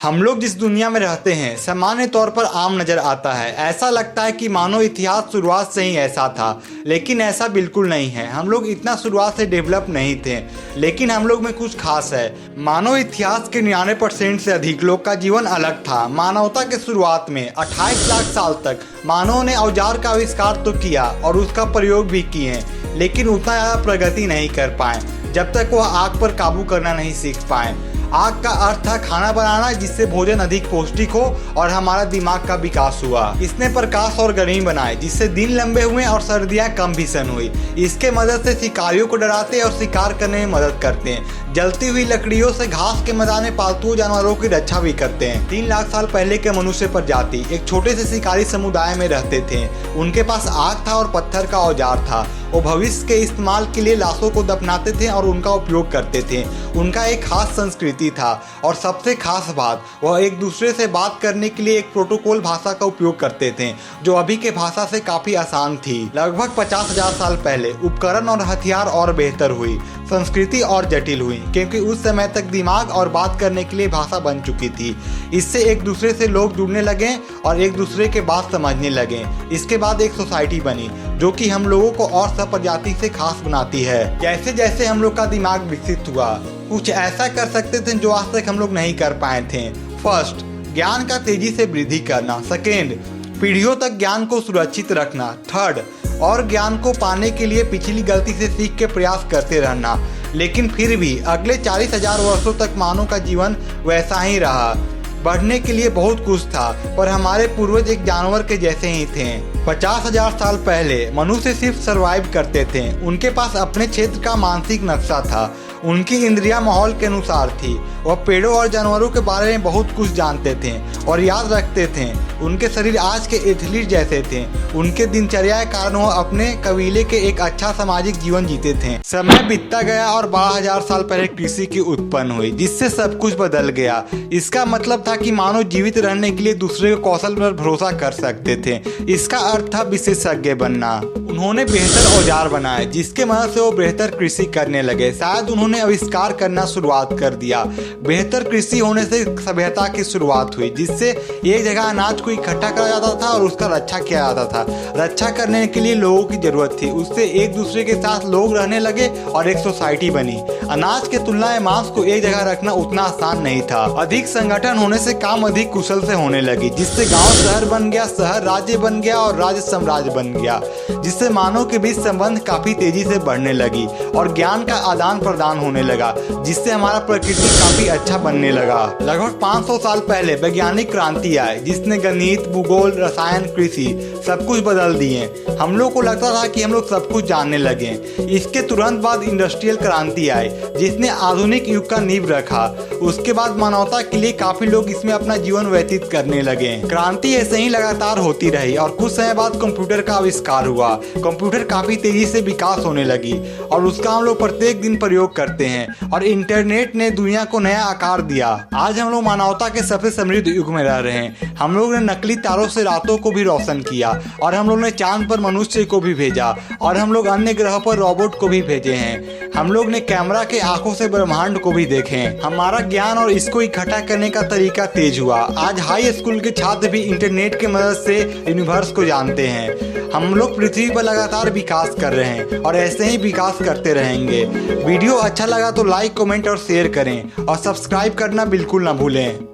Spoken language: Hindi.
हम लोग जिस दुनिया में रहते हैं सामान्य तौर पर आम नज़र आता है। ऐसा लगता है कि मानव इतिहास शुरुआत से ही ऐसा था, लेकिन ऐसा बिल्कुल नहीं है। हम लोग इतना शुरुआत से डेवलप नहीं थे, लेकिन हम लोग में कुछ खास है। मानव इतिहास के 99% से अधिक लोग का जीवन अलग था। मानवता के शुरुआत में 28 लाख साल तक मानव ने औजार का आविष्कार तो किया और उसका प्रयोग भी किए, लेकिन उतना ज़्यादा प्रगति नहीं कर पाए जब तक वह आग पर काबू करना नहीं सीख पाए। आग का अर्थ था खाना बनाना, जिससे भोजन अधिक पौष्टिक हो और हमारा दिमाग का विकास हुआ। इसने प्रकाश और गर्मी बनाए, जिससे दिन लंबे हुए और सर्दियां कम भीषण हुई। इसके मदद से शिकारियों को डराते और शिकार करने में मदद करते हैं। जलती हुई लकड़ियों से घास के मैदान में पालतू जानवरों की रक्षा भी करते हैं। 3 लाख साल पहले के मनुष्य प्रजाति एक छोटे से शिकारी समुदाय में रहते थे। उनके पास आग था और पत्थर का औजार था। वो भविष्य के इस्तेमाल के लिए लाशों को दफनाते थे और उनका उपयोग करते थे। उनका एक खास संस्कृति था और सबसे खास बात, वह एक दूसरे से बात करने के लिए एक प्रोटोकॉल भाषा का उपयोग करते थे, जो अभी के भाषा से काफ़ी आसान थी। लगभग 50,000 साल पहले उपकरण और हथियार और बेहतर हुई, संस्कृति और जटिल हुई, क्योंकि उस समय तक दिमाग और बात करने के लिए भाषा बन चुकी थी। इससे एक दूसरे से लोग जुड़ने लगे और एक दूसरे के बात समझने लगे। इसके बाद एक सोसाइटी बनी, जो कि हम लोगों को और सब प्रजाति से खास बनाती है। जैसे जैसे हम लोग का दिमाग विकसित हुआ, कुछ ऐसा कर सकते थे जो आज तक हम लोग नहीं कर पाए थे। फर्स्ट, ज्ञान का तेजी से वृद्धि करना। सेकेंड, पीढ़ियों तक ज्ञान को सुरक्षित रखना। थर्ड, और ज्ञान को पाने के लिए पिछली गलती से सीख के प्रयास करते रहना। लेकिन फिर भी अगले 40,000 वर्षों तक मानव का जीवन वैसा ही रहा। बढ़ने के लिए बहुत कुछ था, पर हमारे पूर्वज एक जानवर के जैसे ही थे। 50,000 साल पहले मनुष्य सिर्फ सरवाइव करते थे। उनके पास अपने क्षेत्र का मानसिक नक्शा था। उनकी इंद्रियां माहौल के अनुसार थी। वह पेड़ों और जानवरों के बारे में बहुत कुछ जानते थे और याद रखते थे। उनके शरीर आज के एथलीट जैसे थे। उनके दिनचर्या के कारण वह अपने कबीले के एक अच्छा सामाजिक जीवन जीते थे। समय बीतता गया और 12,000 साल पहले कृषि की उत्पन्न हुई, जिससे सब कुछ बदल गया। इसका मतलब था कि मानव जीवित रहने के लिए दूसरे के कौशल पर भरोसा कर सकते थे। इसका अर्थ था विशेषज्ञ बनना। उन्होंने बेहतर औजार बनाए, जिसके मदद से वो बेहतर कृषि करने लगे। शायद उन्होंने आविष्कार करना शुरुआत कर दिया। बेहतर कृषि होने से सभ्यता की शुरुआत हुई, जिससे एक जगह अनाज को इकट्ठा करा जाता था और उसका रक्षा किया जाता था। रक्षा करने के लिए लोगों की जरूरत थी। उससे एक दूसरे के साथ लोग रहने लगे और एक सोसाइटी बनी। अनाज के तुलना में मांस को एक जगह रखना उतना आसान नहीं था। अधिक संगठन होने से काम अधिक कुशल से होने लगी, जिससे गांव शहर बन गया, शहर राज्य बन गया और राज्य साम्राज्य बन गया, जिससे मानव के बीच संबंध काफी तेजी से बढ़ने लगी और ज्ञान का आदान प्रदान होने लगा, जिससे हमारा प्रकृति काफी अच्छा बनने लगा। लगभग 500 साल पहले वैज्ञानिक क्रांति आए, जिसने गणित, भूगोल, रसायन, कृषि सब कुछ बदल दिए। हम लोग को लगता था कि हम लोग सब कुछ जानने लगे। इसके तुरंत बाद इंडस्ट्रियल क्रांति आई, जिसने आधुनिक युग का नींव रखा। उसके बाद मानवता के लिए काफी लोग इसमें अपना जीवन व्यतीत करने लगे। क्रांति ऐसे ही लगातार होती रही और कुछ समय बाद कंप्यूटर का आविष्कार हुआ। कंप्यूटर काफी तेजी से विकास होने लगी और उसका हम लोग प्रत्येक दिन प्रयोग करते हैं और इंटरनेट ने दुनिया को नया आकार दिया। आज हम लोग मानवता के सबसे समृद्ध युग में रह रहे हैं। हम लोग ने नकली तारों से रातों को भी रोशन किया और हम लोग ने चांद पर मनुष्य को भी भेजा और हम लोग अन्य ग्रह पर रोबोट को भी भेजे हैं। हम लोग ने कैमरा के आंखों से ब्रह्मांड को भी देखे। हमारा ज्ञान और इसको इकट्ठा करने का तरीका तेज हुआ। आज हाई स्कूल के छात्र भी इंटरनेट की मदद से यूनिवर्स को जानते हैं। हम लोग पृथ्वी पर लगातार विकास कर रहे हैं और ऐसे ही विकास करते रहेंगे। वीडियो अच्छा लगा तो लाइक, कमेंट और शेयर करें और सब्सक्राइब करना बिल्कुल ना भूलें।